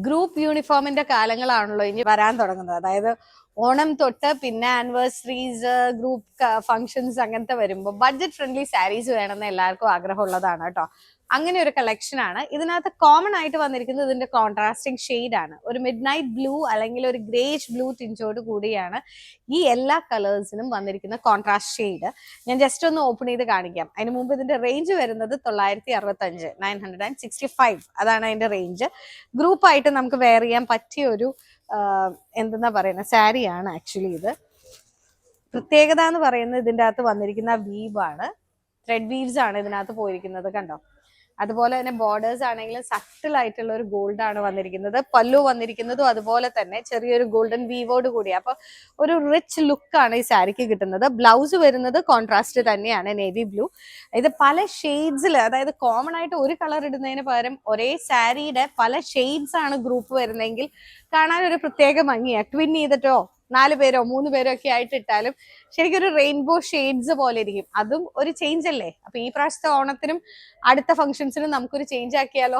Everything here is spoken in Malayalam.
ഗ്രൂപ്പ് യൂണിഫോമിന്റെ കാലങ്ങളാണല്ലോ ഇനി വരാൻ തുടങ്ങുന്നത്. അതായത് ഓണം തൊട്ട് പിന്നെ ആനിവേഴ്സറീസ്, ഗ്രൂപ്പ് ഫംഗ്ഷൻസ് അങ്ങനത്തെ വരുമ്പോൾ ബഡ്ജറ്റ് ഫ്രണ്ട്ലി സാരീസ് വേണമെന്ന് എല്ലാവർക്കും ആഗ്രഹമുള്ളതാണ് കേട്ടോ. അങ്ങനെ ഒരു കളക്ഷൻ ആണ് ഇതിനകത്ത്. കോമൺ ആയിട്ട് വന്നിരിക്കുന്നത് ഇതിന്റെ കോൺട്രാസ്റ്റിംഗ് ഷെയ്ഡ് ആണ്. ഒരു മിഡ് നൈറ്റ് ബ്ലൂ അല്ലെങ്കിൽ ഒരു ഗ്രേഷ് ബ്ലൂ ടിഞ്ചോട് കൂടിയാണ് ഈ എല്ലാ കളേഴ്സിനും വന്നിരിക്കുന്ന കോൺട്രാസ്റ്റ് ഷെയ്ഡ്. ഞാൻ ജസ്റ്റ് ഒന്ന് ഓപ്പൺ ചെയ്ത് കാണിക്കാം. അതിന് മുമ്പ് ഇതിന്റെ റേഞ്ച് വരുന്നത് 965, 965 അതാണ് അതിന്റെ റേഞ്ച്. ഗ്രൂപ്പായിട്ട് നമുക്ക് വെയർ ചെയ്യാൻ പറ്റിയ ഒരു എന്തെന്നാ പറയുന്ന സാരിയാണ് ആക്ച്വലി ഇത്. പ്രത്യേകത എന്ന് പറയുന്നത് ഇതിൻ്റെ അകത്ത് വന്നിരിക്കുന്ന വീവാണ്. ത്രെഡ് വീവ്സ് ആണ് ഇതിനകത്ത് പോയിരിക്കുന്നത്, കണ്ടോ. അതുപോലെ തന്നെ ബോർഡേഴ്സ് ആണെങ്കിലും സട്ടിൽ ആയിട്ടുള്ള ഒരു ഗോൾഡ് ആണ് വന്നിരിക്കുന്നത്. പല്ലു വന്നിരിക്കുന്നതും അതുപോലെ തന്നെ ചെറിയൊരു ഗോൾഡൻ വീവോട് കൂടി. അപ്പൊ ഒരു റിച്ച് ലുക്കാണ് ഈ സാരിക്ക് കിട്ടുന്നത്. ബ്ലൗസ് വരുന്നത് കോൺട്രാസ്റ്റ് തന്നെയാണ്, നേവി ബ്ലൂ. ഇത് പല ഷെയ്ഡ്സിൽ, അതായത് കോമൺ ആയിട്ട് ഒരു കളർ ഇടുന്നതിന് പകരം ഒരേ സാരിയുടെ പല ഷെയ്ഡ്സ് ആണ് ഗ്രൂപ്പ് വരുന്നതെങ്കിൽ കാണാൻ ഒരു പ്രത്യേക ഭംഗിയാണ്. ട്വിൻ ചെയ്തിട്ടോ 4 പേരോ 3 പേരോ ഒക്കെ ആയിട്ട് ഇട്ടാലും ശരിക്കും ഒരു റെയിൻബോ ഷെയ്ഡ്സ് പോലെ ഇരിക്കും. അതും ഒരു ചേഞ്ച് അല്ലേ. അപ്പൊ ഈ പ്രാവശ്യത്തെ ഓണത്തിനും അടുത്ത ഫംഗ്ഷൻസിനും നമുക്കൊരു ചേഞ്ച് ആക്കിയാലോ.